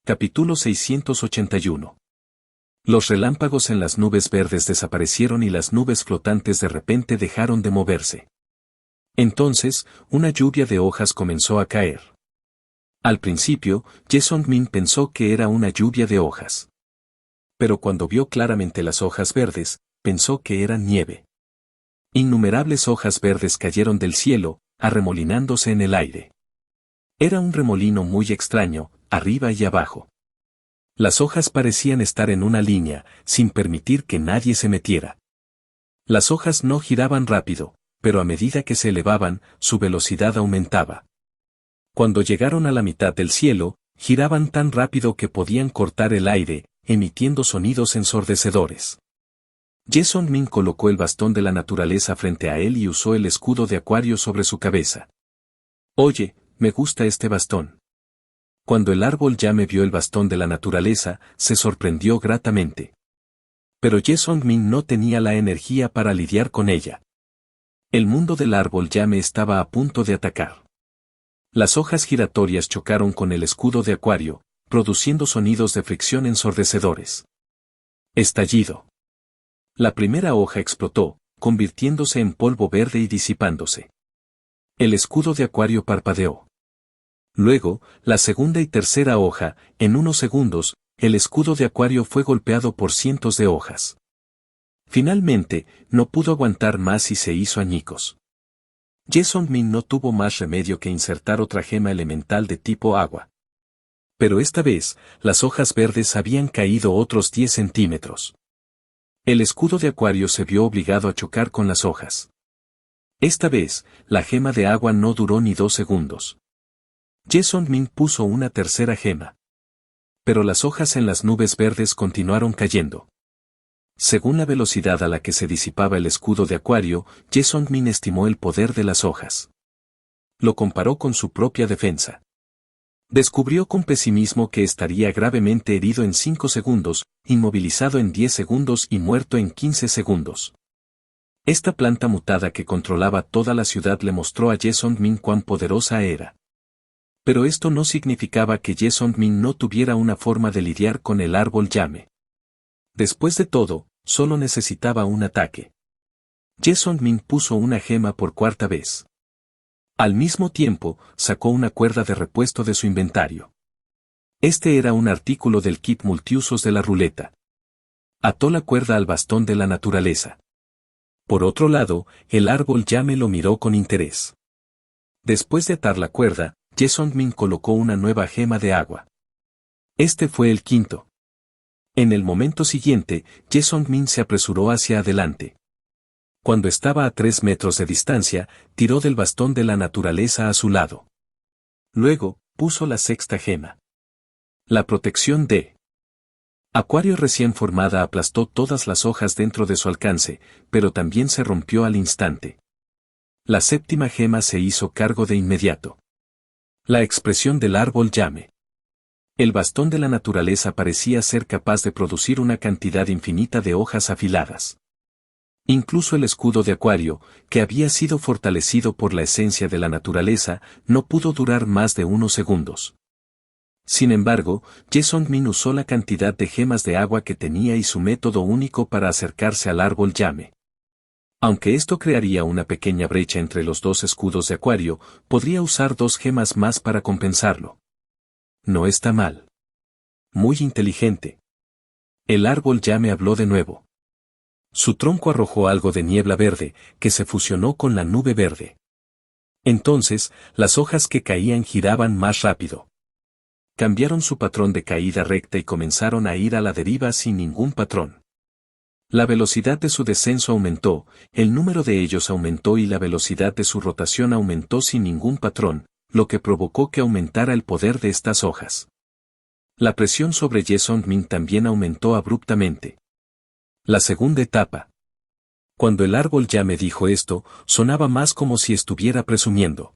Capítulo 681. Los relámpagos en las nubes verdes desaparecieron y las nubes flotantes de repente dejaron de moverse. Entonces, una lluvia de hojas comenzó a caer. Al principio, Ye Song-min pensó que era una lluvia de hojas. Pero cuando vio claramente las hojas verdes, pensó que eran nieve. Innumerables hojas verdes cayeron del cielo, arremolinándose en el aire. Era un remolino muy extraño, arriba y abajo. Las hojas parecían estar en una línea, sin permitir que nadie se metiera. Las hojas no giraban rápido, pero a medida que se elevaban, su velocidad aumentaba. Cuando llegaron a la mitad del cielo, giraban tan rápido que podían cortar el aire, emitiendo sonidos ensordecedores. Ye Song-min colocó el bastón de la naturaleza frente a él y usó el escudo de Acuario sobre su cabeza. Oye, me gusta este bastón. Cuando el árbol Yame vio el bastón de la naturaleza, se sorprendió gratamente. Pero Ye Song-min no tenía la energía para lidiar con ella. El mundo del árbol Yame estaba a punto de atacar. Las hojas giratorias chocaron con el escudo de Acuario, produciendo sonidos de fricción ensordecedores. Estallido. La primera hoja explotó, convirtiéndose en polvo verde y disipándose. El escudo de Acuario parpadeó. Luego, la segunda y tercera hoja, en unos segundos, el escudo de Acuario fue golpeado por cientos de hojas. Finalmente, no pudo aguantar más y se hizo añicos. Ye Song-min no tuvo más remedio que insertar otra gema elemental de tipo agua. Pero esta vez, las hojas verdes habían caído otros 10 centímetros. El escudo de Acuario se vio obligado a chocar con las hojas. Esta vez, la gema de agua no duró ni 2 segundos. Ye Song-min puso una tercera gema. Pero las hojas en las nubes verdes continuaron cayendo. Según la velocidad a la que se disipaba el escudo de Acuario, Ye Song-min estimó el poder de las hojas. Lo comparó con su propia defensa. Descubrió con pesimismo que estaría gravemente herido en 5 segundos, inmovilizado en 10 segundos y muerto en 15 segundos. Esta planta mutada que controlaba toda la ciudad le mostró a Ye Song-min cuán poderosa era. Pero esto no significaba que Ye Song-min no tuviera una forma de lidiar con el árbol Yame. Después de todo, solo necesitaba un ataque. Ye Song-min puso una gema por cuarta vez. Al mismo tiempo, sacó una cuerda de repuesto de su inventario. Este era un artículo del kit multiusos de la ruleta. Ató la cuerda al bastón de la naturaleza. Por otro lado, el árbol Yame lo miró con interés. Después de atar la cuerda, Ye Song-min colocó una nueva gema de agua. Este fue el quinto. En el momento siguiente, Ye Song-min se apresuró hacia adelante. Cuando estaba a 3 metros de distancia, tiró del bastón de la naturaleza a su lado. Luego, puso la sexta gema. La protección de Acuario recién formada aplastó todas las hojas dentro de su alcance, pero también se rompió al instante. La séptima gema se hizo cargo de inmediato. La expresión del árbol Yame. El bastón de la naturaleza parecía ser capaz de producir una cantidad infinita de hojas afiladas. Incluso el escudo de Acuario, que había sido fortalecido por la esencia de la naturaleza, no pudo durar más de unos segundos. Sin embargo, Ye Song-min usó la cantidad de gemas de agua que tenía y su método único para acercarse al árbol Yame. Aunque esto crearía una pequeña brecha entre los dos escudos de Acuario, podría usar 2 gemas más para compensarlo. No está mal. Muy inteligente. El árbol Yame habló de nuevo. Su tronco arrojó algo de niebla verde, que se fusionó con la nube verde. Entonces, las hojas que caían giraban más rápido. Cambiaron su patrón de caída recta y comenzaron a ir a la deriva sin ningún patrón. La velocidad de su descenso aumentó, el número de ellos aumentó y la velocidad de su rotación aumentó sin ningún patrón, lo que provocó que aumentara el poder de estas hojas. La presión sobre Ye Song-min también aumentó abruptamente. La segunda etapa. Cuando el árbol Yame dijo esto, sonaba más como si estuviera presumiendo.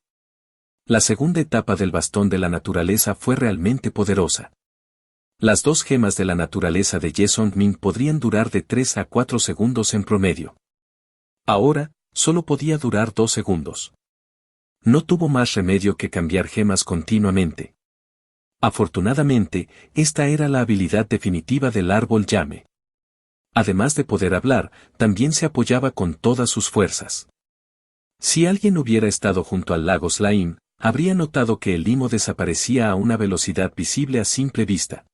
La segunda etapa del bastón de la naturaleza fue realmente poderosa. Las 2 gemas de la naturaleza de Ye Song-min podrían durar de 3 a 4 segundos en promedio. Ahora, solo podía durar 2 segundos. No tuvo más remedio que cambiar gemas continuamente. Afortunadamente, esta era la habilidad definitiva del árbol llame. Además de poder hablar, también se apoyaba con todas sus fuerzas. Si alguien hubiera estado junto al lago Slaim, habría notado que el limo desaparecía a una velocidad visible a simple vista.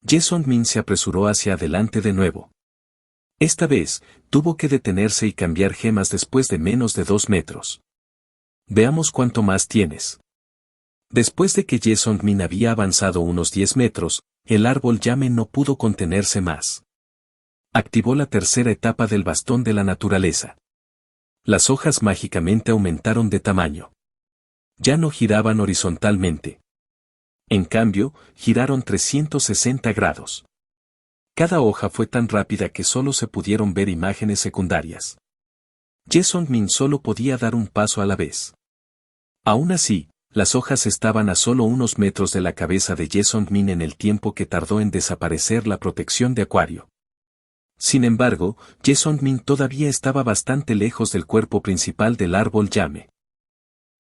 Ye Song-min se apresuró hacia adelante de nuevo. Esta vez, tuvo que detenerse y cambiar gemas después de menos de 2 metros. Veamos cuánto más tienes. Después de que Ye Song-min había avanzado unos 10 metros, el árbol llame no pudo contenerse más. Activó la tercera etapa del bastón de la naturaleza. Las hojas mágicamente aumentaron de tamaño. Ya no giraban horizontalmente. En cambio, giraron 360 grados. Cada hoja fue tan rápida que solo se pudieron ver imágenes secundarias. Ye Song-min solo podía dar un paso a la vez. Aún así, las hojas estaban a solo unos metros de la cabeza de Ye Song-min en el tiempo que tardó en desaparecer la protección de Acuario. Sin embargo, Ye Song-min todavía estaba bastante lejos del cuerpo principal del árbol llame.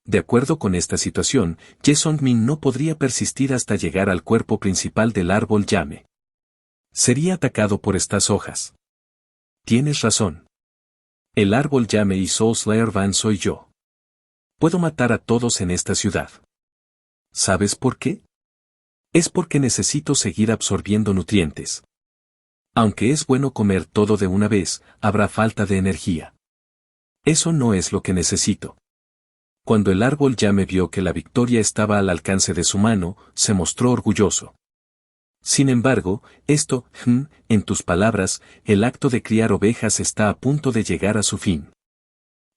De acuerdo con esta situación, Ye Song-min no podría persistir hasta llegar al cuerpo principal del árbol llame. Sería atacado por estas hojas. Tienes razón. El árbol llame y Soul Slayer Van soy yo. Puedo matar a todos en esta ciudad. ¿Sabes por qué? Es porque necesito seguir absorbiendo nutrientes. Aunque es bueno comer todo de una vez, habrá falta de energía. Eso no es lo que necesito. Cuando el árbol llame vio que la victoria estaba al alcance de su mano, se mostró orgulloso. Sin embargo, en tus palabras, el acto de criar ovejas está a punto de llegar a su fin.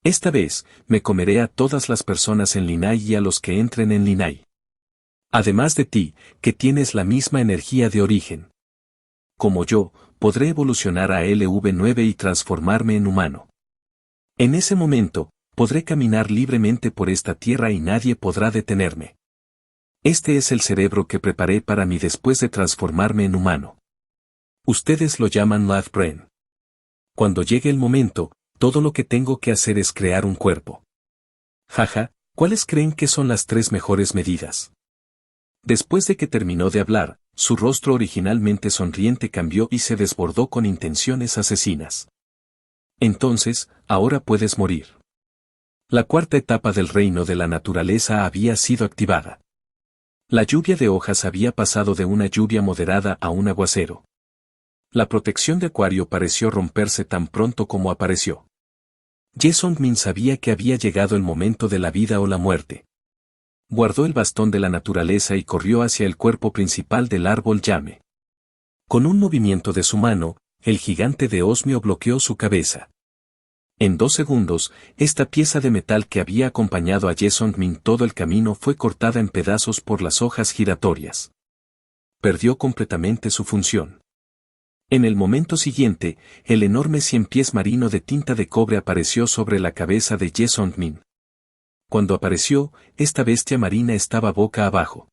Esta vez, me comeré a todas las personas en Linai y a los que entren en Linai. Además de ti, que tienes la misma energía de origen. Como yo, podré evolucionar a LV9 y transformarme en humano. En ese momento, podré caminar libremente por esta tierra y nadie podrá detenerme. Este es el cerebro que preparé para mí después de transformarme en humano. Ustedes lo llaman Love Brain. Cuando llegue el momento, todo lo que tengo que hacer es crear un cuerpo. Jaja, ¿cuáles creen que son las 3 mejores medidas? Después de que terminó de hablar, su rostro originalmente sonriente cambió y se desbordó con intenciones asesinas. Entonces, ahora puedes morir. La cuarta etapa del reino de la naturaleza había sido activada. La lluvia de hojas había pasado de una lluvia moderada a un aguacero. La protección de Acuario pareció romperse tan pronto como apareció. Ye Song-min sabía que había llegado el momento de la vida o la muerte. Guardó el bastón de la naturaleza y corrió hacia el cuerpo principal del árbol llame. Con un movimiento de su mano, el gigante de osmio bloqueó su cabeza. En 2 segundos, esta pieza de metal que había acompañado a Ye Song-min todo el camino fue cortada en pedazos por las hojas giratorias. Perdió completamente su función. En el momento siguiente, el enorme 100 pies marino de tinta de cobre apareció sobre la cabeza de Ye Song-min. Cuando apareció, esta bestia marina estaba boca abajo.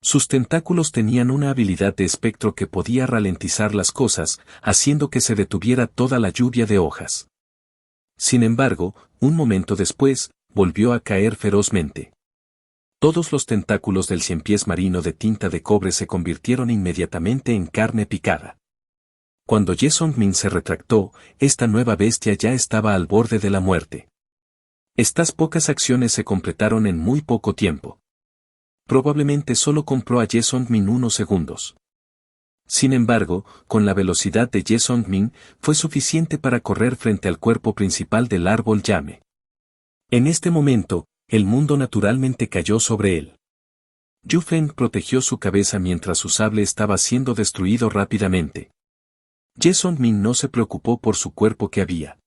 Sus tentáculos tenían una habilidad de espectro que podía ralentizar las cosas, haciendo que se detuviera toda la lluvia de hojas. Sin embargo, un momento después, volvió a caer ferozmente. Todos los tentáculos del 100 pies marino de tinta de cobre se convirtieron inmediatamente en carne picada. Cuando Ye Song-min se retractó, esta nueva bestia ya estaba al borde de la muerte. Estas pocas acciones se completaron en muy poco tiempo. Probablemente solo compró a Ye Song-min unos segundos. Sin embargo, con la velocidad de Ye Song-min, fue suficiente para correr frente al cuerpo principal del árbol llame. En este momento, el mundo naturalmente cayó sobre él. Yu Feng protegió su cabeza mientras su sable estaba siendo destruido rápidamente. Ye Song-min no se preocupó por su cuerpo que había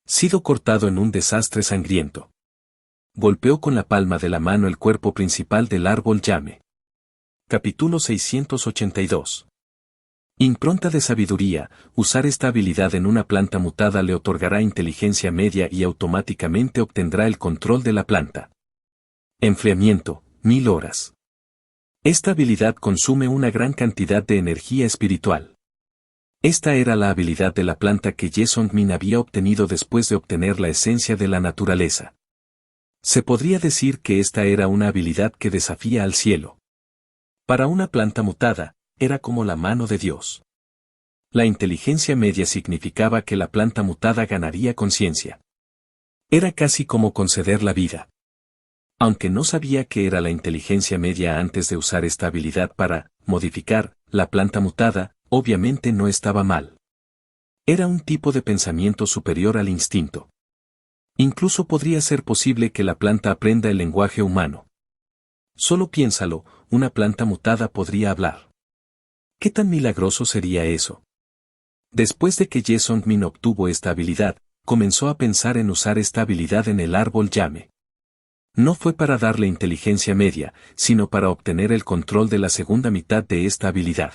sido cortado en un desastre sangriento. Golpeó con la palma de la mano el cuerpo principal del árbol llame. Capítulo 682. Impronta de sabiduría. Usar esta habilidad en una planta mutada le otorgará inteligencia media y automáticamente obtendrá el control de la planta. Enfriamiento, 1000 horas. Esta habilidad consume una gran cantidad de energía espiritual. Esta era la habilidad de la planta que Ye Song-min había obtenido después de obtener la esencia de la naturaleza. Se podría decir que esta era una habilidad que desafía al cielo. Para una planta mutada, era como la mano de Dios. La inteligencia media significaba que la planta mutada ganaría conciencia. Era casi como conceder la vida. Aunque no sabía qué era la inteligencia media antes de usar esta habilidad para modificar la planta mutada, obviamente no estaba mal. Era un tipo de pensamiento superior al instinto. Incluso podría ser posible que la planta aprenda el lenguaje humano. Solo piénsalo, una planta mutada podría hablar. ¿Qué tan milagroso sería eso? Después de que Ye Song-min obtuvo esta habilidad, comenzó a pensar en usar esta habilidad en el árbol llame. No fue para darle inteligencia media, sino para obtener el control de la segunda mitad de esta habilidad.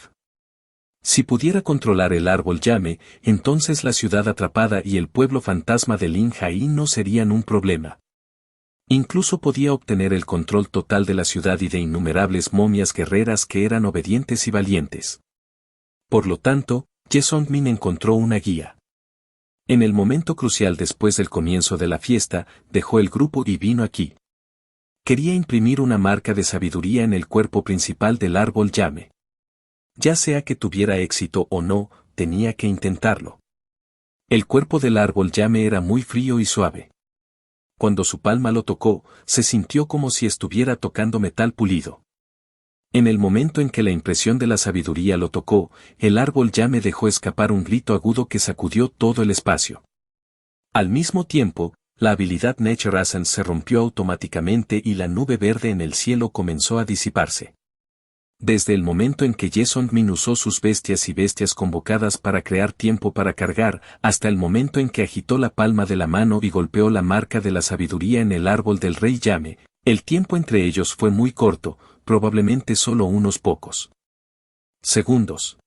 Si pudiera controlar el árbol llame, entonces la ciudad atrapada y el pueblo fantasma de Lin Hai no serían un problema. Incluso podía obtener el control total de la ciudad y de innumerables momias guerreras que eran obedientes y valientes. Por lo tanto, Ye Song-min encontró una guía. En el momento crucial después del comienzo de la fiesta, dejó el grupo y vino aquí. Quería imprimir una marca de sabiduría en el cuerpo principal del árbol llame. Ya sea que tuviera éxito o no, tenía que intentarlo. El cuerpo del árbol llame era muy frío y suave. Cuando su palma lo tocó, se sintió como si estuviera tocando metal pulido. En el momento en que la impresión de la sabiduría lo tocó, el árbol llame dejó escapar un grito agudo que sacudió todo el espacio. Al mismo tiempo, la habilidad Nature Essence se rompió automáticamente y la nube verde en el cielo comenzó a disiparse. Desde el momento en que Ye Song-min usó sus bestias y bestias convocadas para crear tiempo para cargar, hasta el momento en que agitó la palma de la mano y golpeó la marca de la sabiduría en el árbol del rey llame, el tiempo entre ellos fue muy corto, probablemente solo unos pocos segundos.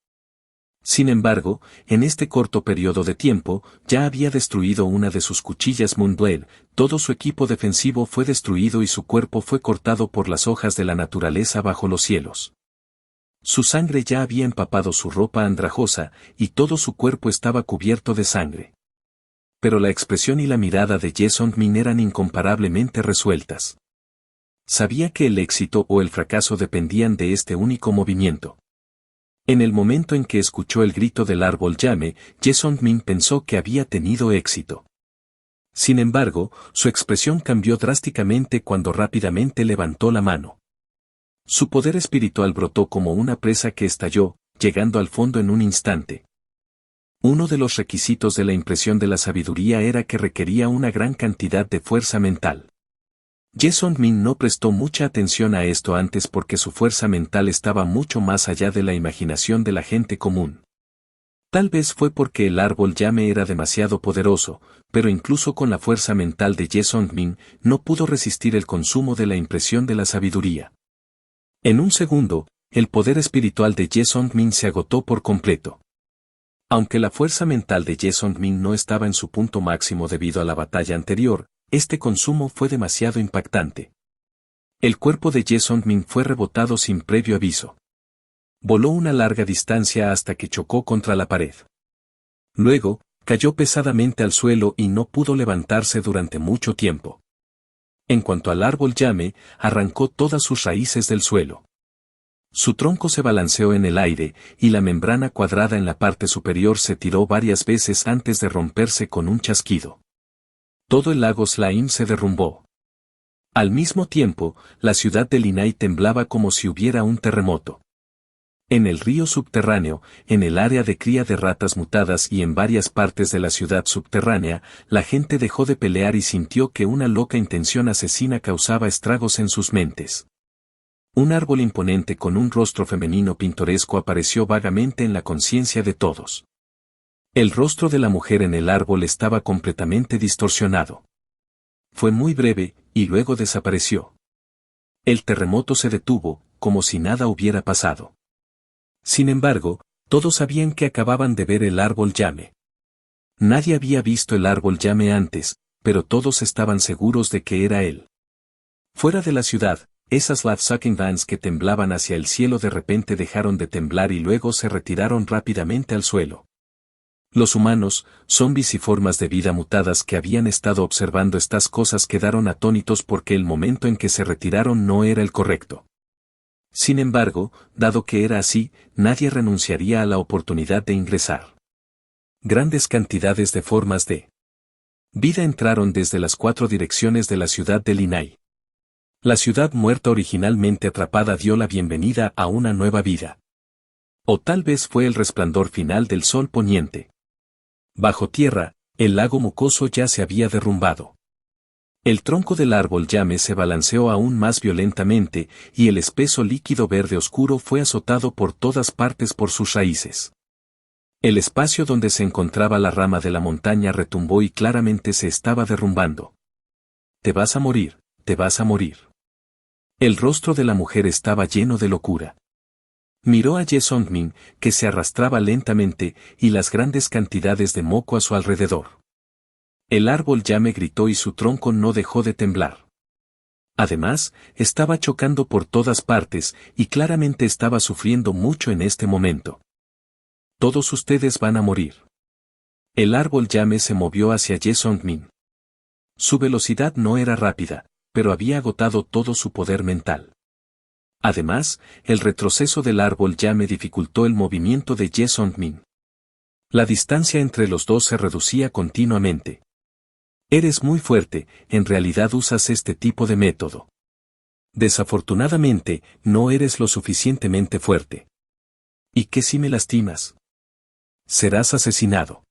Sin embargo, en este corto periodo de tiempo, ya había destruido una de sus cuchillas Moonblade, todo su equipo defensivo fue destruido y su cuerpo fue cortado por las hojas de la naturaleza bajo los cielos. Su sangre ya había empapado su ropa andrajosa, y todo su cuerpo estaba cubierto de sangre. Pero la expresión y la mirada de Ye Song-min eran incomparablemente resueltas. Sabía que el éxito o el fracaso dependían de este único movimiento. En el momento en que escuchó el grito del árbol llame, Ye Song-min pensó que había tenido éxito. Sin embargo, su expresión cambió drásticamente cuando rápidamente levantó la mano. Su poder espiritual brotó como una presa que estalló, llegando al fondo en un instante. Uno de los requisitos de la impresión de la sabiduría era que requería una gran cantidad de fuerza mental. Ye Song-min no prestó mucha atención a esto antes porque su fuerza mental estaba mucho más allá de la imaginación de la gente común. Tal vez fue porque el árbol llame era demasiado poderoso, pero incluso con la fuerza mental de Ye Song-min, no pudo resistir el consumo de la impresión de la sabiduría. En un segundo, el poder espiritual de Ye Song-min se agotó por completo. Aunque la fuerza mental de Ye Song-min no estaba en su punto máximo debido a la batalla anterior, este consumo fue demasiado impactante. El cuerpo de Ye Song-min fue rebotado sin previo aviso. Voló una larga distancia hasta que chocó contra la pared. Luego, cayó pesadamente al suelo y no pudo levantarse durante mucho tiempo. En cuanto al árbol llame, arrancó todas sus raíces del suelo. Su tronco se balanceó en el aire, y la membrana cuadrada en la parte superior se tiró varias veces antes de romperse con un chasquido. Todo el lago Slime se derrumbó. Al mismo tiempo, la ciudad de Linai temblaba como si hubiera un terremoto. En el río subterráneo, en el área de cría de ratas mutadas y en varias partes de la ciudad subterránea, la gente dejó de pelear y sintió que una loca intención asesina causaba estragos en sus mentes. Un árbol imponente con un rostro femenino pintoresco apareció vagamente en la conciencia de todos. El rostro de la mujer en el árbol estaba completamente distorsionado. Fue muy breve, y luego desapareció. El terremoto se detuvo, como si nada hubiera pasado. Sin embargo, todos sabían que acababan de ver el árbol llame. Nadie había visto el árbol llame antes, pero todos estaban seguros de que era él. Fuera de la ciudad, esas Blood-Sucking Vans que temblaban hacia el cielo de repente dejaron de temblar y luego se retiraron rápidamente al suelo. Los humanos, zombis y formas de vida mutadas que habían estado observando estas cosas quedaron atónitos porque el momento en que se retiraron no era el correcto. Sin embargo, dado que era así, nadie renunciaría a la oportunidad de ingresar. Grandes cantidades de formas de vida entraron desde las 4 direcciones de la ciudad de Linai. La ciudad muerta originalmente atrapada dio la bienvenida a una nueva vida. O tal vez fue el resplandor final del sol poniente. Bajo tierra, el lago mucoso ya se había derrumbado. El tronco del árbol llame se balanceó aún más violentamente, y el espeso líquido verde oscuro fue azotado por todas partes por sus raíces. El espacio donde se encontraba la rama de la montaña retumbó y claramente se estaba derrumbando. Te vas a morir, te vas a morir. El rostro de la mujer estaba lleno de locura. Miró a Ye Songmin, que se arrastraba lentamente, y las grandes cantidades de moco a su alrededor. El árbol llame gritó y su tronco no dejó de temblar. Además, estaba chocando por todas partes, y claramente estaba sufriendo mucho en este momento. Todos ustedes van a morir. El árbol llame se movió hacia Ye Songmin. Su velocidad no era rápida, pero había agotado todo su poder mental. Además, el retroceso del árbol llame dificultó el movimiento de Ye Songmin. La distancia entre los dos se reducía continuamente. Eres muy fuerte, en realidad usas este tipo de método. Desafortunadamente, no eres lo suficientemente fuerte. ¿Y qué si me lastimas? Serás asesinado.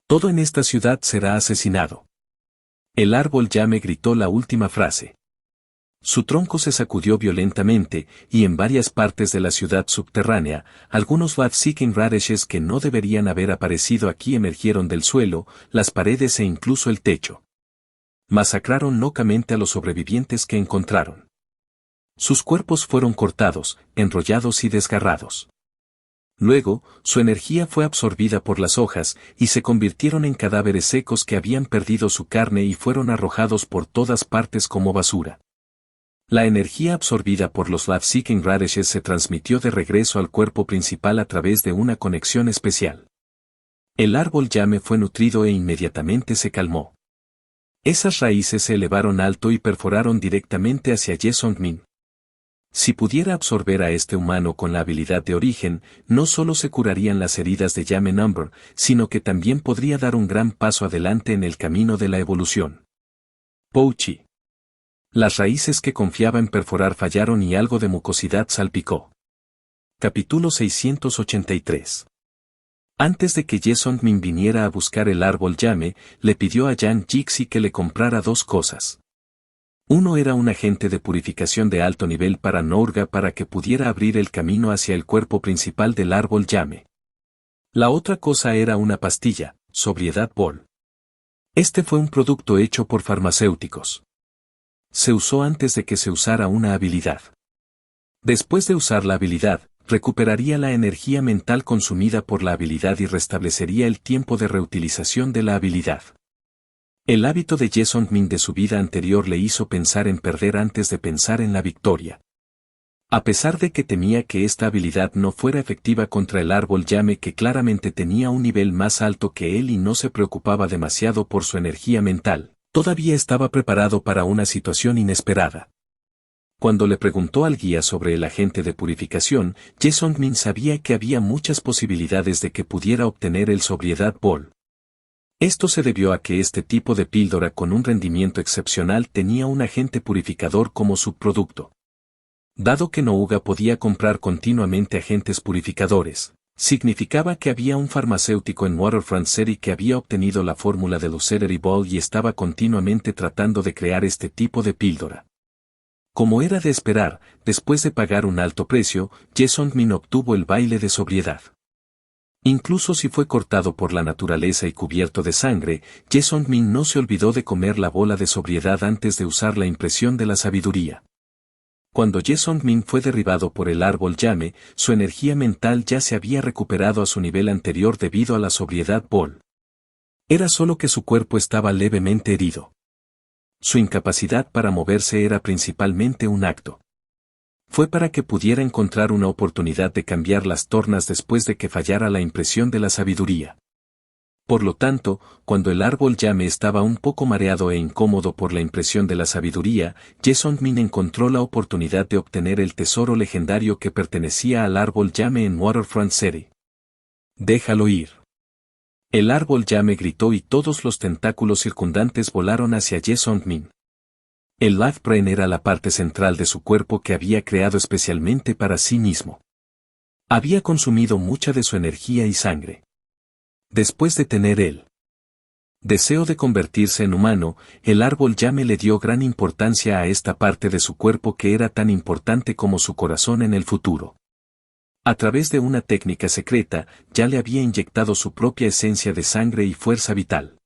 Todo en esta ciudad será asesinado. El árbol llame gritó la última frase. Su tronco se sacudió violentamente, y en varias partes de la ciudad subterránea, algunos Vat-Seeking Radishes que no deberían haber aparecido aquí emergieron del suelo, las paredes e incluso el techo. Masacraron locamente a los sobrevivientes que encontraron. Sus cuerpos fueron cortados, enrollados y desgarrados. Luego, su energía fue absorbida por las hojas, y se convirtieron en cadáveres secos que habían perdido su carne y fueron arrojados por todas partes como basura. La energía absorbida por los Vat-Seeking Radishes se transmitió de regreso al cuerpo principal a través de una conexión especial. El árbol llame fue nutrido e inmediatamente se calmó. Esas raíces se elevaron alto y perforaron directamente hacia Ye Songmin. Si pudiera absorber a este humano con la habilidad de origen, no solo se curarían las heridas de Llame Number, sino que también podría dar un gran paso adelante en el camino de la evolución. Pouchi. Las raíces que confiaba en perforar fallaron y algo de mucosidad salpicó. Capítulo 683. Antes de que Ye Songmin viniera a buscar el árbol llame, le pidió a Yang Jixi que le comprara 2 cosas. Uno era un agente de purificación de alto nivel para Nourga para que pudiera abrir el camino hacia el cuerpo principal del árbol llame. La otra cosa era una pastilla, Sobriedad Ball. Este fue un producto hecho por farmacéuticos. Se usó antes de que se usara una habilidad. Después de usar la habilidad, recuperaría la energía mental consumida por la habilidad y restablecería el tiempo de reutilización de la habilidad. El hábito de Ye Songmin de su vida anterior le hizo pensar en perder antes de pensar en la victoria. A pesar de que temía que esta habilidad no fuera efectiva contra el árbol llame que claramente tenía un nivel más alto que él y no se preocupaba demasiado por su energía mental, todavía estaba preparado para una situación inesperada. Cuando le preguntó al guía sobre el agente de purificación, Ye Songmin sabía que había muchas posibilidades de que pudiera obtener el Sobriedad Ball. Esto se debió a que este tipo de píldora con un rendimiento excepcional tenía un agente purificador como subproducto. Dado que Nouga podía comprar continuamente agentes purificadores, significaba que había un farmacéutico en Waterfront City que había obtenido la fórmula de Lucidity Ball y estaba continuamente tratando de crear este tipo de píldora. Como era de esperar, después de pagar un alto precio, Ye Songmin obtuvo el baile de sobriedad. Incluso si fue cortado por la naturaleza y cubierto de sangre, Ye Songmin no se olvidó de comer la bola de sobriedad antes de usar la impresión de la sabiduría. Cuando Ye Songmin fue derribado por el árbol llame, su energía mental ya se había recuperado a su nivel anterior debido a la sobriedad Ball. Era solo que su cuerpo estaba levemente herido. Su incapacidad para moverse era principalmente un acto. Fue para que pudiera encontrar una oportunidad de cambiar las tornas después de que fallara la impresión de la sabiduría. Por lo tanto, cuando el árbol llame estaba un poco mareado e incómodo por la impresión de la sabiduría, Jesongmin encontró la oportunidad de obtener el tesoro legendario que pertenecía al árbol llame en Waterfront City. Déjalo ir. El árbol llame gritó y todos los tentáculos circundantes volaron hacia Jesongmin. El Life Brain era la parte central de su cuerpo que había creado especialmente para sí mismo. Había consumido mucha de su energía y sangre. Después de tener el deseo de convertirse en humano, el árbol llame le dio gran importancia a esta parte de su cuerpo que era tan importante como su corazón en el futuro. A través de una técnica secreta, ya le había inyectado su propia esencia de sangre y fuerza vital.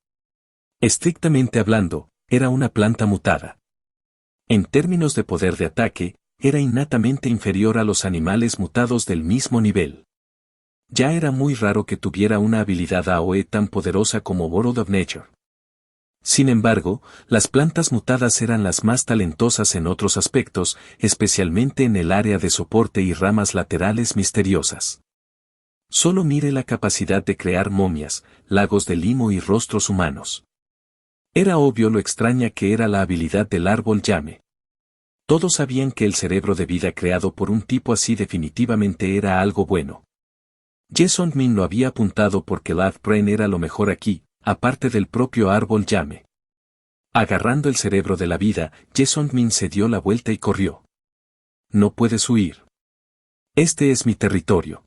Estrictamente hablando, era una planta mutada. En términos de poder de ataque, era innatamente inferior a los animales mutados del mismo nivel. Ya era muy raro que tuviera una habilidad AOE tan poderosa como World of Nature. Sin embargo, las plantas mutadas eran las más talentosas en otros aspectos, especialmente en el área de soporte y ramas laterales misteriosas. Solo mire la capacidad de crear momias, lagos de limo y rostros humanos. Era obvio lo extraña que era la habilidad del árbol llame. Todos sabían que el cerebro de vida creado por un tipo así definitivamente era algo bueno. Jesongmin lo había apuntado porque Life Brain era lo mejor aquí, aparte del propio árbol llame. Agarrando el cerebro de la vida, Jesongmin se dio la vuelta y corrió. No puedes huir. Este es mi territorio.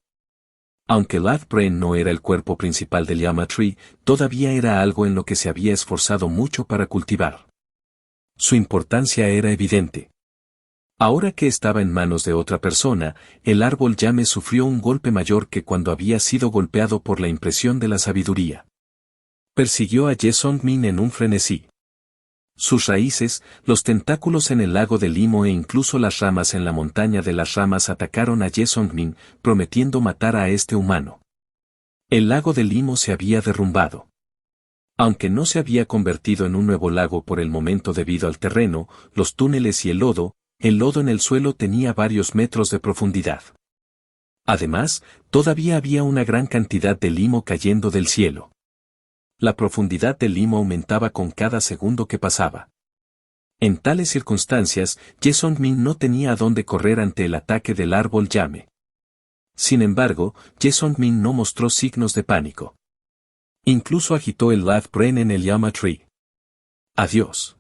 Aunque Life Brain no era el cuerpo principal del Llama Tree, todavía era algo en lo que se había esforzado mucho para cultivar. Su importancia era evidente. Ahora que estaba en manos de otra persona, el árbol llame sufrió un golpe mayor que cuando había sido golpeado por la impresión de la sabiduría. Persiguió a Jesongmin en un frenesí. Sus raíces, los tentáculos en el lago de Limo e incluso las ramas en la montaña de las ramas atacaron a Jesongmin, prometiendo matar a este humano. El lago de Limo se había derrumbado. Aunque no se había convertido en un nuevo lago por el momento debido al terreno, los túneles y el lodo en el suelo tenía varios metros de profundidad. Además, todavía había una gran cantidad de limo cayendo del cielo. La profundidad del limo aumentaba con cada segundo que pasaba. En tales circunstancias, Jesongmin no tenía a dónde correr ante el ataque del árbol llame. Sin embargo, Jesongmin no mostró signos de pánico. Incluso agitó el Life Brain en el Llama Tree. Adiós.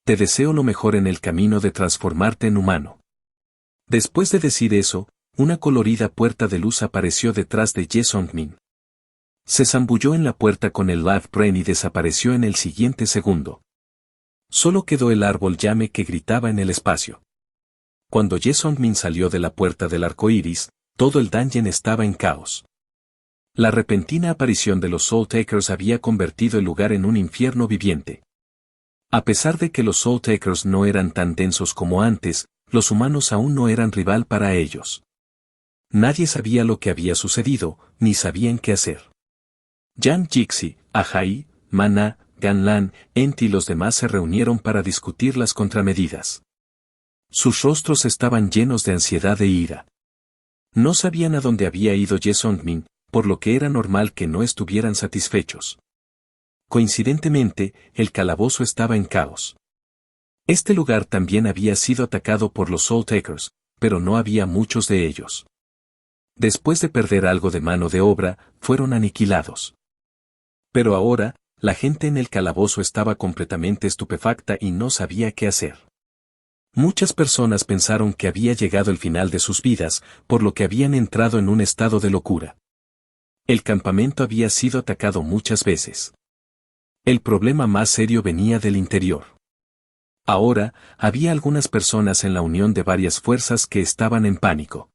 Te deseo lo mejor en el camino de transformarte en humano. Después de decir eso, una colorida puerta de luz apareció detrás de Jesongmin. Se zambulló en la puerta con el Life Brain y desapareció en el siguiente segundo. Solo quedó el árbol llame que gritaba en el espacio. Cuando Jesongmin salió de la puerta del arco iris, todo el dungeon estaba en caos. La repentina aparición de los Soul Takers había convertido el lugar en un infierno viviente. A pesar de que los Soul Takers no eran tan densos como antes, los humanos aún no eran rival para ellos. Nadie sabía lo que había sucedido, ni sabían qué hacer. Jan Jixi, Ajai, Mana, Ganlan, Ent y los demás se reunieron para discutir las contramedidas. Sus rostros estaban llenos de ansiedad e ira. No sabían a dónde había ido Jesongmin, por lo que era normal que no estuvieran satisfechos. Coincidentemente, el calabozo estaba en caos. Este lugar también había sido atacado por los Soul Takers, pero no había muchos de ellos. Después de perder algo de mano de obra, fueron aniquilados. Pero ahora, la gente en el calabozo estaba completamente estupefacta y no sabía qué hacer. Muchas personas pensaron que había llegado el final de sus vidas, por lo que habían entrado en un estado de locura. El campamento había sido atacado muchas veces. El problema más serio venía del interior. Ahora, había algunas personas en la unión de varias fuerzas que estaban en pánico.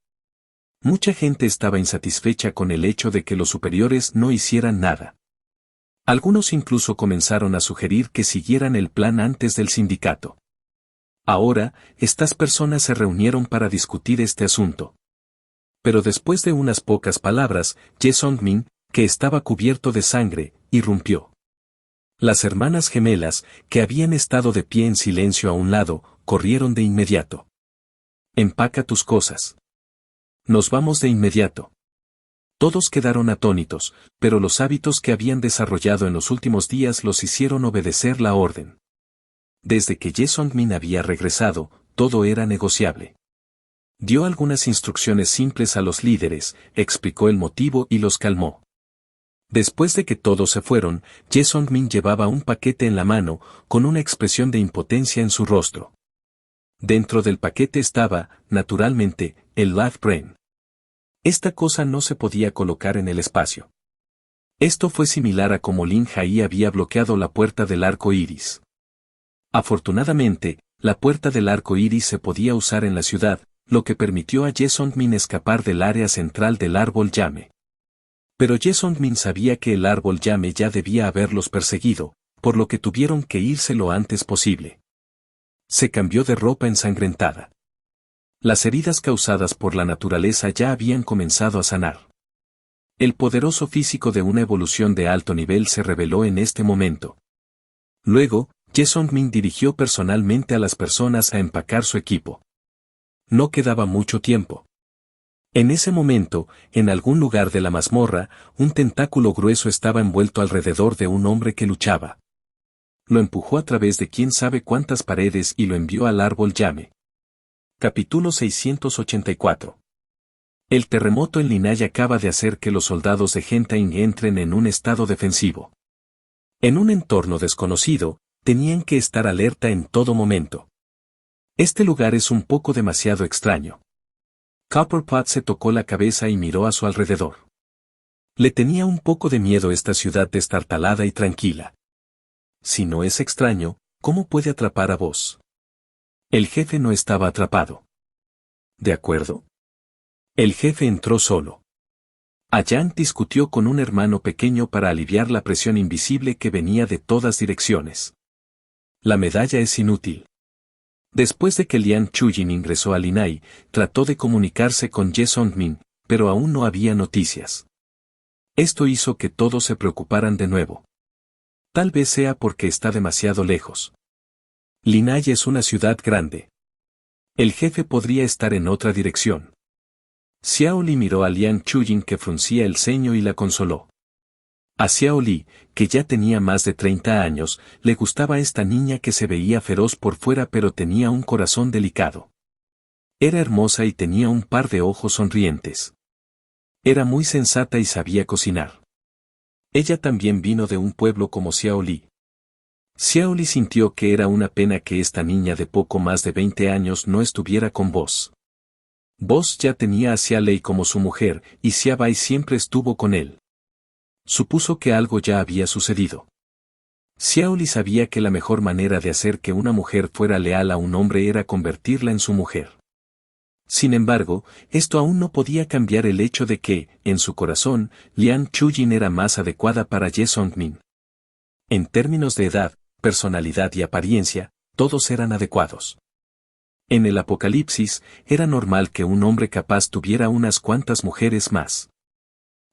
Mucha gente estaba insatisfecha con el hecho de que los superiores no hicieran nada. Algunos incluso comenzaron a sugerir que siguieran el plan antes del sindicato. Ahora, estas personas se reunieron para discutir este asunto. Pero después de unas pocas palabras, Jesongmin, que estaba cubierto de sangre, irrumpió. Las hermanas gemelas, que habían estado de pie en silencio a un lado, corrieron de inmediato. Empaca tus cosas. Nos vamos de inmediato. Todos quedaron atónitos, pero los hábitos que habían desarrollado en los últimos días los hicieron obedecer la orden. Desde que Ye Song-min había regresado, todo era negociable. Dio algunas instrucciones simples a los líderes, explicó el motivo y los calmó. Después de que todos se fueron, Ye Song-min llevaba un paquete en la mano, con una expresión de impotencia en su rostro. Dentro del paquete estaba, naturalmente, el Life Brain. Esta cosa no se podía colocar en el espacio. Esto fue similar a como Lin Hai había bloqueado la puerta del arco iris. Afortunadamente, la puerta del arco iris se podía usar en la ciudad, lo que permitió a Ye Song-min escapar del área central del árbol llame. Pero Ye Song-min sabía que el árbol llame ya debía haberlos perseguido, por lo que tuvieron que irse lo antes posible. Se cambió de ropa ensangrentada. Las heridas causadas por la naturaleza ya habían comenzado a sanar. El poderoso físico de una evolución de alto nivel se reveló en este momento. Luego, Ye Song-min dirigió personalmente a las personas a empacar su equipo. No quedaba mucho tiempo. En ese momento, en algún lugar de la mazmorra, un tentáculo grueso estaba envuelto alrededor de un hombre que luchaba. Lo empujó a través de quién sabe cuántas paredes y lo envió al árbol llame. Capítulo 684. El terremoto en Linai acaba de hacer que los soldados de Gentain entren en un estado defensivo. En un entorno desconocido, tenían que estar alerta en todo momento. Este lugar es un poco demasiado extraño. Copperpot se tocó la cabeza y miró a su alrededor. Le tenía un poco de miedo esta ciudad destartalada y tranquila. Si no es extraño, ¿cómo puede atrapar a vos? El jefe no estaba atrapado. ¿De acuerdo? El jefe entró solo. Ayang discutió con un hermano pequeño para aliviar la presión invisible que venía de todas direcciones. La medalla es inútil. Después de que Lian Chuyin ingresó a Linai, trató de comunicarse con Ye Song-min, pero aún no había noticias. Esto hizo que todos se preocuparan de nuevo. Tal vez sea porque está demasiado lejos. Linai es una ciudad grande. El jefe podría estar en otra dirección. Xiao Li miró a Lian Chuyin que fruncía el ceño y la consoló. A Xiao Li, que ya tenía más de 30 años, le gustaba esta niña que se veía feroz por fuera pero tenía un corazón delicado. Era hermosa y tenía un par de ojos sonrientes. Era muy sensata y sabía cocinar. Ella también vino de un pueblo como Xiao Li. Xiao Li sintió que era una pena que esta niña de poco más de 20 años no estuviera con vos. Vos ya tenía a Xia Lei como su mujer y Xia Bai siempre estuvo con él. Supuso que algo ya había sucedido. Xiao Li sabía que la mejor manera de hacer que una mujer fuera leal a un hombre era convertirla en su mujer. Sin embargo, esto aún no podía cambiar el hecho de que, en su corazón, Lian Chuyin era más adecuada para Ye Song-min. En términos de edad, personalidad y apariencia, todos eran adecuados. En el apocalipsis, era normal que un hombre capaz tuviera unas cuantas mujeres más.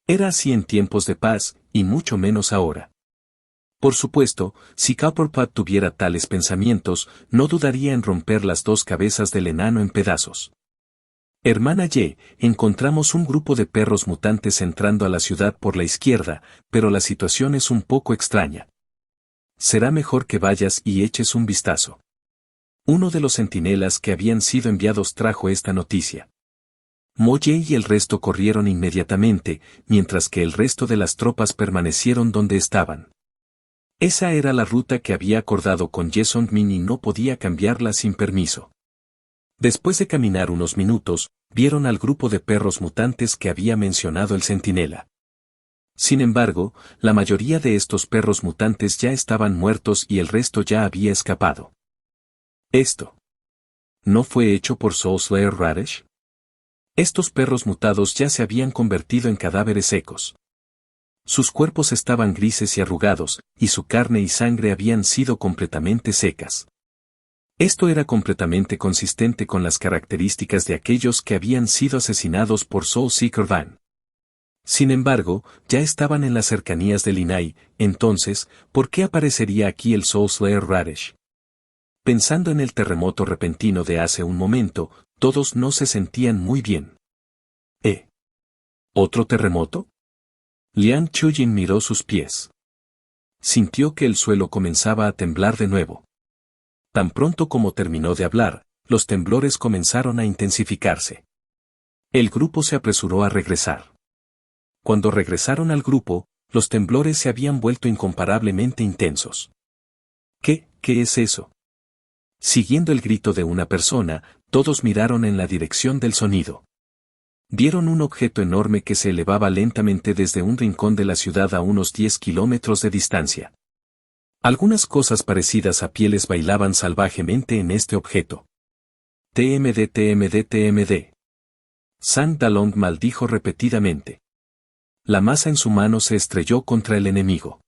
Era así en tiempos de paz, y mucho menos ahora. Por supuesto, si Copperpot tuviera tales pensamientos, no dudaría en romper las dos cabezas del enano en pedazos. Hermana Ye, encontramos un grupo de perros mutantes entrando a la ciudad por la izquierda, pero la situación es un poco extraña. Será mejor que vayas y eches un vistazo. Uno de los centinelas que habían sido enviados trajo esta noticia. Mo Ye y el resto corrieron inmediatamente, mientras que el resto de las tropas permanecieron donde estaban. Esa era la ruta que había acordado con Ye Song-min y no podía cambiarla sin permiso. Después de caminar unos minutos, vieron al grupo de perros mutantes que había mencionado el centinela. Sin embargo, la mayoría de estos perros mutantes ya estaban muertos y el resto ya había escapado. ¿Esto no fue hecho por Soul Slayer Radish? Estos perros mutados ya se habían convertido en cadáveres secos. Sus cuerpos estaban grises y arrugados, y su carne y sangre habían sido completamente secas. Esto era completamente consistente con las características de aquellos que habían sido asesinados por Soul Seeker Van. Sin embargo, ya estaban en las cercanías de Linai, entonces, ¿por qué aparecería aquí el Soul Slayer Radish? Pensando en el terremoto repentino de hace un momento, todos no se sentían muy bien. ¿Otro terremoto? Liang Chuying miró sus pies. Sintió que el suelo comenzaba a temblar de nuevo. Tan pronto como terminó de hablar, los temblores comenzaron a intensificarse. El grupo se apresuró a regresar. Cuando regresaron al grupo, los temblores se habían vuelto incomparablemente intensos. ¿Qué es eso? Siguiendo el grito de una persona, todos miraron en la dirección del sonido. Vieron un objeto enorme que se elevaba lentamente desde un rincón de la ciudad a unos 10 kilómetros de distancia. Algunas cosas parecidas a pieles bailaban salvajemente en este objeto. TMD, TMD, TMD. Sang Dalong maldijo repetidamente. La masa en su mano se estrelló contra el enemigo.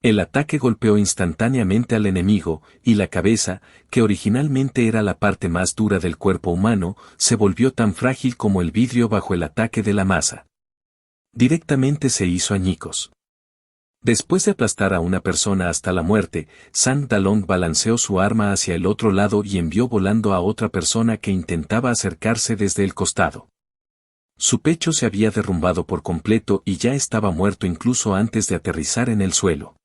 El ataque golpeó instantáneamente al enemigo, y la cabeza, que originalmente era la parte más dura del cuerpo humano, se volvió tan frágil como el vidrio bajo el ataque de la masa. Directamente se hizo añicos. Después de aplastar a una persona hasta la muerte, Sang Dalong balanceó su arma hacia el otro lado y envió volando a otra persona que intentaba acercarse desde el costado. Su pecho se había derrumbado por completo y ya estaba muerto incluso antes de aterrizar en el suelo.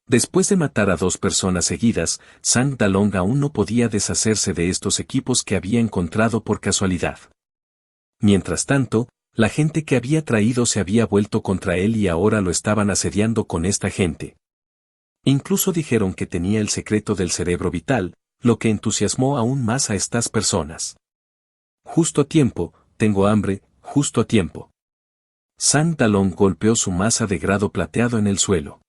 Después de matar a 2 personas seguidas, Sang Dalong aún no podía deshacerse de estos equipos que había encontrado por casualidad. Mientras tanto, la gente que había traído se había vuelto contra él y ahora lo estaban asediando con esta gente. Incluso dijeron que tenía el secreto del cerebro vital, lo que entusiasmó aún más a estas personas. Justo a tiempo, tengo hambre, justo a tiempo. Sang Dalong golpeó su masa de grado plateado en el suelo.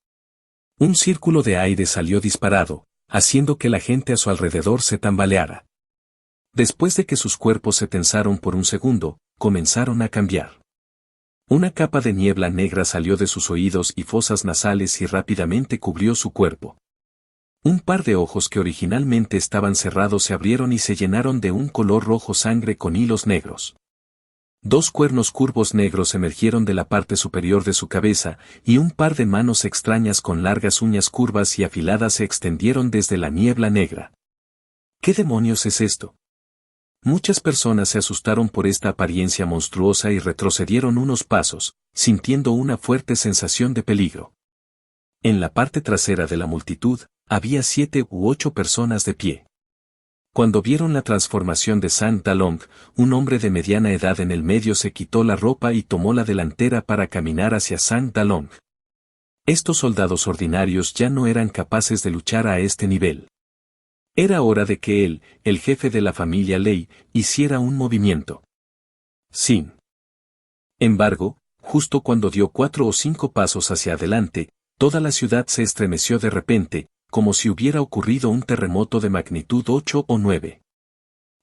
Un círculo de aire salió disparado, haciendo que la gente a su alrededor se tambaleara. Después de que sus cuerpos se tensaron por un segundo, comenzaron a cambiar. Una capa de niebla negra salió de sus oídos y fosas nasales y rápidamente cubrió su cuerpo. Un par de ojos que originalmente estaban cerrados se abrieron y se llenaron de un color rojo sangre con hilos negros. 2 cuernos curvos negros emergieron de la parte superior de su cabeza, y un par de manos extrañas con largas uñas curvas y afiladas se extendieron desde la niebla negra. ¿Qué demonios es esto? Muchas personas se asustaron por esta apariencia monstruosa y retrocedieron unos pasos, sintiendo una fuerte sensación de peligro. En la parte trasera de la multitud, había 7 u 8 personas de pie. Cuando vieron la transformación de Sang Dalong, un hombre de mediana edad en el medio se quitó la ropa y tomó la delantera para caminar hacia Sang Dalong. Estos soldados ordinarios ya no eran capaces de luchar a este nivel. Era hora de que él, el jefe de la familia Lei, hiciera un movimiento. Sin embargo, justo cuando dio 4 o 5 pasos hacia adelante, toda la ciudad se estremeció de repente, como si hubiera ocurrido un terremoto de magnitud 8 o 9.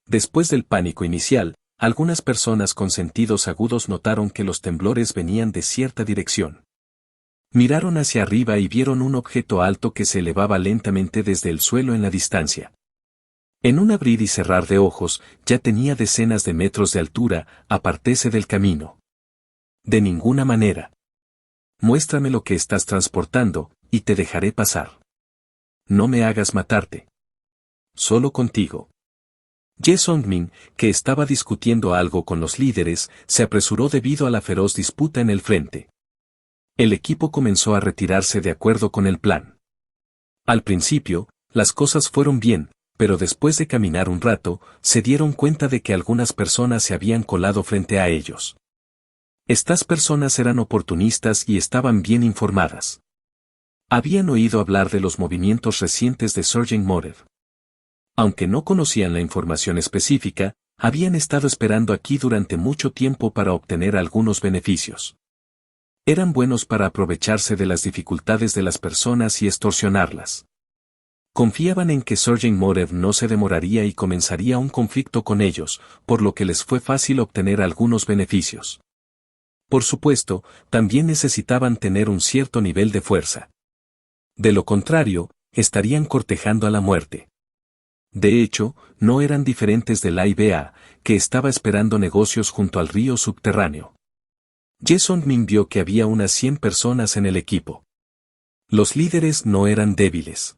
Después del pánico inicial, algunas personas con sentidos agudos notaron que los temblores venían de cierta dirección. Miraron hacia arriba y vieron un objeto alto que se elevaba lentamente desde el suelo en la distancia. En un abrir y cerrar de ojos, ya tenía decenas de metros de altura, apártese del camino. De ninguna manera. Muéstrame lo que estás transportando, y te dejaré pasar. No me hagas matarte. Solo contigo. Ye Songmin, que estaba discutiendo algo con los líderes, se apresuró debido a la feroz disputa en el frente. El equipo comenzó a retirarse de acuerdo con el plan. Al principio, las cosas fueron bien, pero después de caminar un rato, se dieron cuenta de que algunas personas se habían colado frente a ellos. Estas personas eran oportunistas y estaban bien informadas. Habían oído hablar de los movimientos recientes de Sergeant Morev. Aunque no conocían la información específica, habían estado esperando aquí durante mucho tiempo para obtener algunos beneficios. Eran buenos para aprovecharse de las dificultades de las personas y extorsionarlas. Confiaban en que Sergeant Morev no se demoraría y comenzaría un conflicto con ellos, por lo que les fue fácil obtener algunos beneficios. Por supuesto, también necesitaban tener un cierto nivel de fuerza. De lo contrario, estarían cortejando a la muerte. De hecho, no eran diferentes de la IBA, que estaba esperando negocios junto al río subterráneo. Ye Songmin vio que había unas 100 personas en el equipo. Los líderes no eran débiles.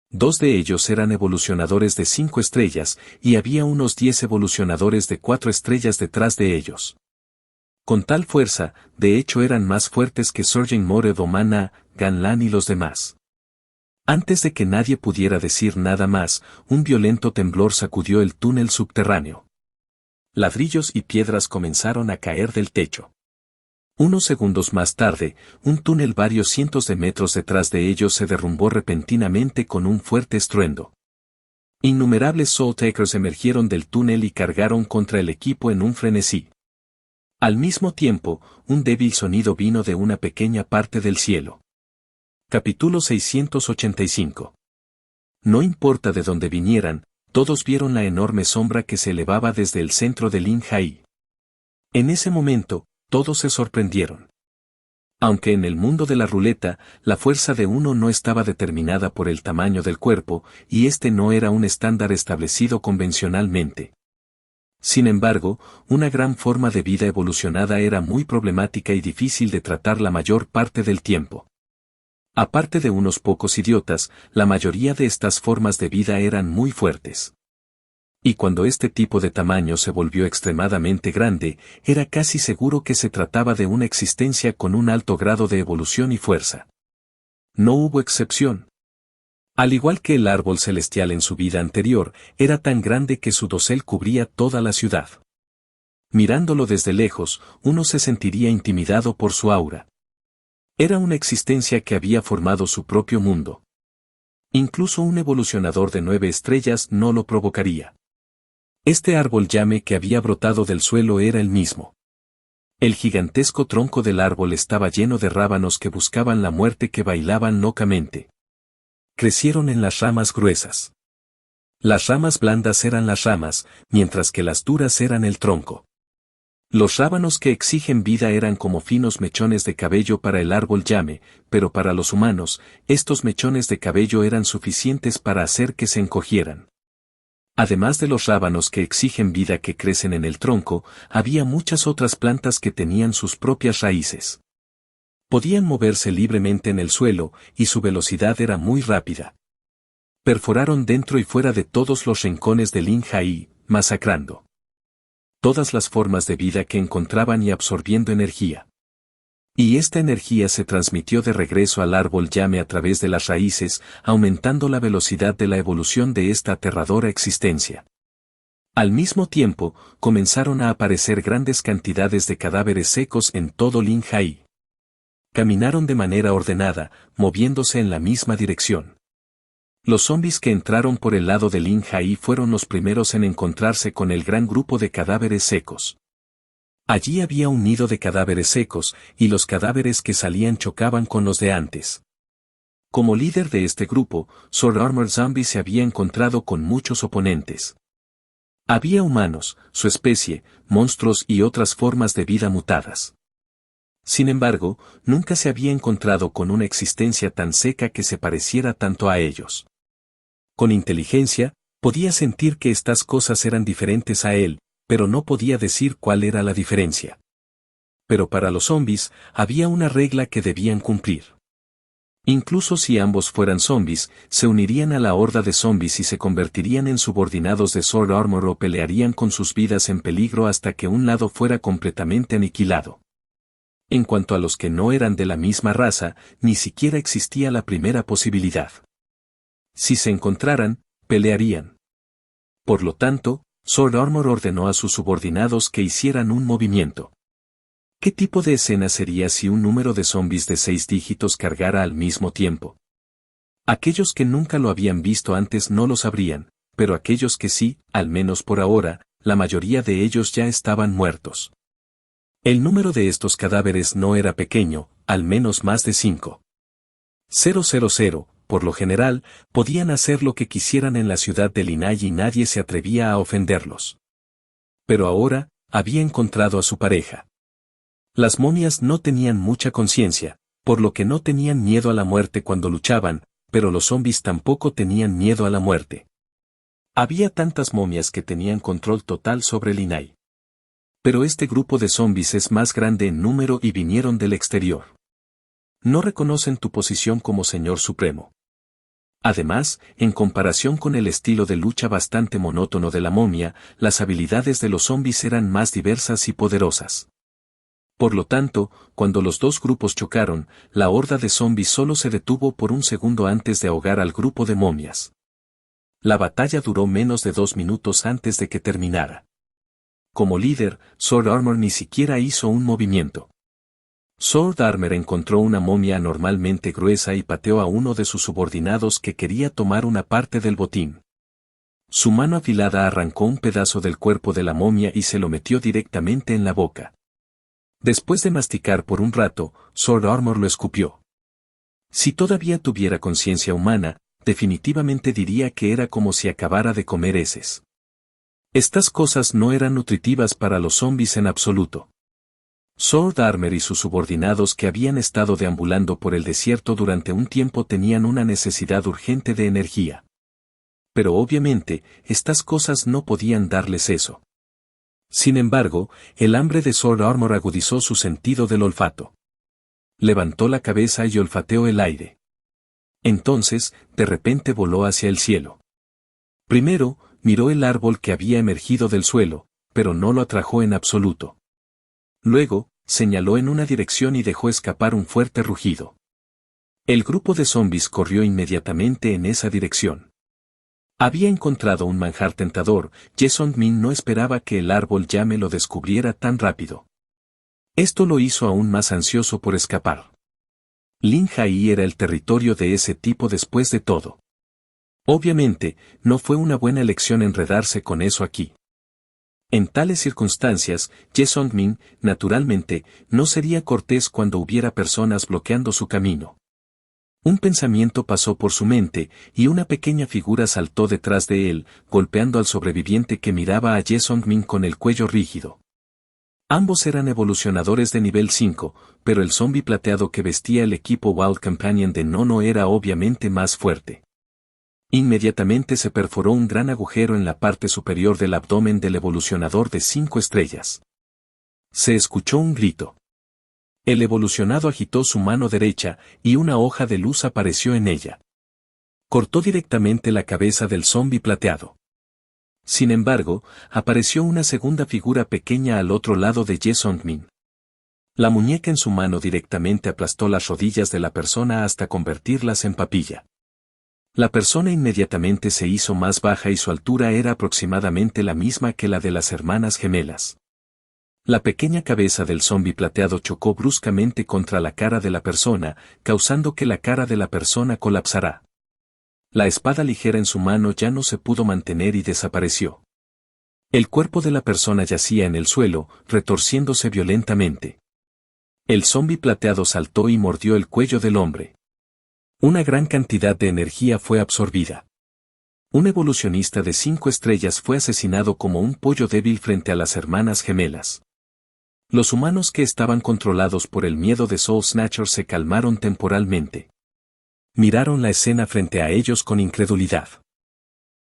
2 de ellos eran evolucionadores de 5 estrellas, y había unos 10 evolucionadores de 4 estrellas detrás de ellos. Con tal fuerza, de hecho eran más fuertes que Sergeant Morev o Mana, Ganlan y los demás. Antes de que nadie pudiera decir nada más, un violento temblor sacudió el túnel subterráneo. Ladrillos y piedras comenzaron a caer del techo. Unos segundos más tarde, un túnel varios cientos de metros detrás de ellos se derrumbó repentinamente con un fuerte estruendo. Innumerables Soul Takers emergieron del túnel y cargaron contra el equipo en un frenesí. Al mismo tiempo, un débil sonido vino de una pequeña parte del cielo. Capítulo 685. No importa de dónde vinieran, todos vieron la enorme sombra que se elevaba desde el centro de Lin Hai. En ese momento, todos se sorprendieron. Aunque en el mundo de la ruleta, la fuerza de uno no estaba determinada por el tamaño del cuerpo, y este no era un estándar establecido convencionalmente. Sin embargo, una gran forma de vida evolucionada era muy problemática y difícil de tratar la mayor parte del tiempo. Aparte de unos pocos idiotas, la mayoría de estas formas de vida eran muy fuertes. Y cuando este tipo de tamaño se volvió extremadamente grande, era casi seguro que se trataba de una existencia con un alto grado de evolución y fuerza. No hubo excepción. Al igual que el árbol celestial en su vida anterior, era tan grande que su dosel cubría toda la ciudad. Mirándolo desde lejos, uno se sentiría intimidado por su aura. Era una existencia que había formado su propio mundo. Incluso un evolucionador de 9 estrellas no lo provocaría. Este árbol llame que había brotado del suelo era el mismo. El gigantesco tronco del árbol estaba lleno de rábanos que buscaban la muerte que bailaban locamente. Crecieron en las ramas gruesas. Las ramas blandas eran las ramas, mientras que las duras eran el tronco. Los rábanos que exigen vida eran como finos mechones de cabello para el árbol llame, pero para los humanos, estos mechones de cabello eran suficientes para hacer que se encogieran. Además de los rábanos que exigen vida que crecen en el tronco, había muchas otras plantas que tenían sus propias raíces. Podían moverse libremente en el suelo, y su velocidad era muy rápida. Perforaron dentro y fuera de todos los rincones de Lin Hai, masacrando todas las formas de vida que encontraban y absorbiendo energía. Y esta energía se transmitió de regreso al árbol llame a través de las raíces, aumentando la velocidad de la evolución de esta aterradora existencia. Al mismo tiempo, comenzaron a aparecer grandes cantidades de cadáveres secos en todo Lin Hai. Caminaron de manera ordenada, moviéndose en la misma dirección. Los zombis que entraron por el lado de Lin Hai fueron los primeros en encontrarse con el gran grupo de cadáveres secos. Allí había un nido de cadáveres secos, y los cadáveres que salían chocaban con los de antes. Como líder de este grupo, Sword Armor Zombie se había encontrado con muchos oponentes. Había humanos, su especie, monstruos y otras formas de vida mutadas. Sin embargo, nunca se había encontrado con una existencia tan seca que se pareciera tanto a ellos. Con inteligencia, podía sentir que estas cosas eran diferentes a él, pero no podía decir cuál era la diferencia. Pero para los zombies, había una regla que debían cumplir. Incluso si ambos fueran zombies, se unirían a la horda de zombies y se convertirían en subordinados de Sword Armor o pelearían con sus vidas en peligro hasta que un lado fuera completamente aniquilado. En cuanto a los que no eran de la misma raza, ni siquiera existía la primera posibilidad. Si se encontraran, pelearían. Por lo tanto, Sword Armor ordenó a sus subordinados que hicieran un movimiento. ¿Qué tipo de escena sería si un número de zombies de 6 dígitos cargara al mismo tiempo? Aquellos que nunca lo habían visto antes no lo sabrían, pero aquellos que sí, al menos por ahora, la mayoría de ellos ya estaban muertos. El número de estos cadáveres no era pequeño, al menos más de 5. 000, por lo general, podían hacer lo que quisieran en la ciudad de Linai y nadie se atrevía a ofenderlos. Pero ahora, había encontrado a su pareja. Las momias no tenían mucha conciencia, por lo que no tenían miedo a la muerte cuando luchaban, pero los zombies tampoco tenían miedo a la muerte. Había tantas momias que tenían control total sobre Linai. Pero este grupo de zombies es más grande en número y vinieron del exterior. No reconocen tu posición como Señor Supremo. Además, en comparación con el estilo de lucha bastante monótono de la momia, las habilidades de los zombies eran más diversas y poderosas. Por lo tanto, cuando los dos grupos chocaron, la horda de zombies solo se detuvo por un segundo antes de ahogar al grupo de momias. La batalla duró menos de 2 minutos antes de que terminara. Como líder, Sword Armor ni siquiera hizo un movimiento. Sword Armor encontró una momia anormalmente gruesa y pateó a uno de sus subordinados que quería tomar una parte del botín. Su mano afilada arrancó un pedazo del cuerpo de la momia y se lo metió directamente en la boca. Después de masticar por un rato, Sword Armor lo escupió. Si todavía tuviera conciencia humana, definitivamente diría que era como si acabara de comer heces. Estas cosas no eran nutritivas para los zombies en absoluto. Sword Armor y sus subordinados que habían estado deambulando por el desierto durante un tiempo tenían una necesidad urgente de energía. Pero obviamente, estas cosas no podían darles eso. Sin embargo, el hambre de Sword Armor agudizó su sentido del olfato. Levantó la cabeza y olfateó el aire. Entonces, de repente voló hacia el cielo. Primero, miró el árbol que había emergido del suelo, pero no lo atrajo en absoluto. Luego, señaló en una dirección y dejó escapar un fuerte rugido. El grupo de zombies corrió inmediatamente en esa dirección. Había encontrado un manjar tentador, Ye Sung-min no esperaba que el árbol llame lo descubriera tan rápido. Esto lo hizo aún más ansioso por escapar. Lin Hai era el territorio de ese tipo después de todo. Obviamente, no fue una buena elección enredarse con eso aquí. En tales circunstancias, Ye Sung-min, naturalmente, no sería cortés cuando hubiera personas bloqueando su camino. Un pensamiento pasó por su mente, y una pequeña figura saltó detrás de él, golpeando al sobreviviente que miraba a Ye Sung-min con el cuello rígido. Ambos eran evolucionadores de nivel 5, pero el zombi plateado que vestía el equipo Wild Companion de Nono era obviamente más fuerte. Inmediatamente se perforó un gran agujero en la parte superior del abdomen del evolucionador de 5 estrellas. Se escuchó un grito. El evolucionado agitó su mano derecha, y una hoja de luz apareció en ella. Cortó directamente la cabeza del zombi plateado. Sin embargo, apareció una segunda figura pequeña al otro lado de Ye Sung-min. La muñeca en su mano directamente aplastó las rodillas de la persona hasta convertirlas en papilla. La persona inmediatamente se hizo más baja y su altura era aproximadamente la misma que la de las hermanas gemelas. La pequeña cabeza del zombi plateado chocó bruscamente contra la cara de la persona, causando que la cara de la persona colapsara. La espada ligera en su mano ya no se pudo mantener y desapareció. El cuerpo de la persona yacía en el suelo, retorciéndose violentamente. El zombi plateado saltó y mordió el cuello del hombre. Una gran cantidad de energía fue absorbida. Un evolucionista de 5 estrellas fue asesinado como un pollo débil frente a las hermanas gemelas. Los humanos que estaban controlados por el miedo de Soul Snatcher se calmaron temporalmente. Miraron la escena frente a ellos con incredulidad.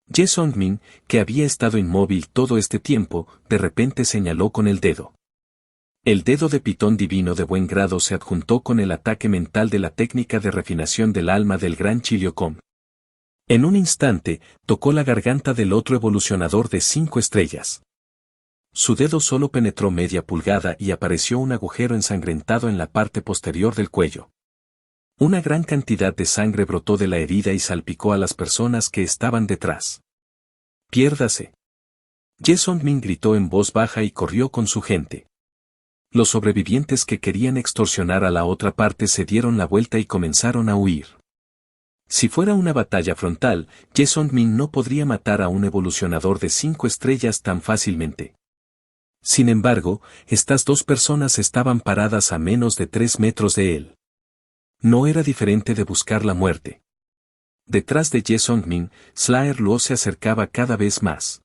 Ye Sung-min, que había estado inmóvil todo este tiempo, de repente señaló con el dedo. El dedo de Pitón divino de buen grado se adjuntó con el ataque mental de la técnica de refinación del alma del gran Chiliocom. En un instante, tocó la garganta del otro evolucionador de 5 estrellas. Su dedo solo penetró media pulgada y apareció un agujero ensangrentado en la parte posterior del cuello. Una gran cantidad de sangre brotó de la herida y salpicó a las personas que estaban detrás. ¡Piérdase! Ye Sung-min gritó en voz baja y corrió con su gente. Los sobrevivientes que querían extorsionar a la otra parte se dieron la vuelta y comenzaron a huir. Si fuera una batalla frontal, Ye Sung-min no podría matar a un evolucionador de 5 estrellas tan fácilmente. Sin embargo, estas dos personas estaban paradas a menos de 3 metros de él. No era diferente de buscar la muerte. Detrás de Ye Sung-min, Slayer Luo se acercaba cada vez más.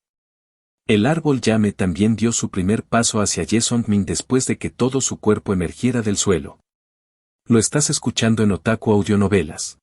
El árbol llame también dio su primer paso hacia Ye Sung-min después de que todo su cuerpo emergiera del suelo. Lo estás escuchando en Otaku Audionovelas.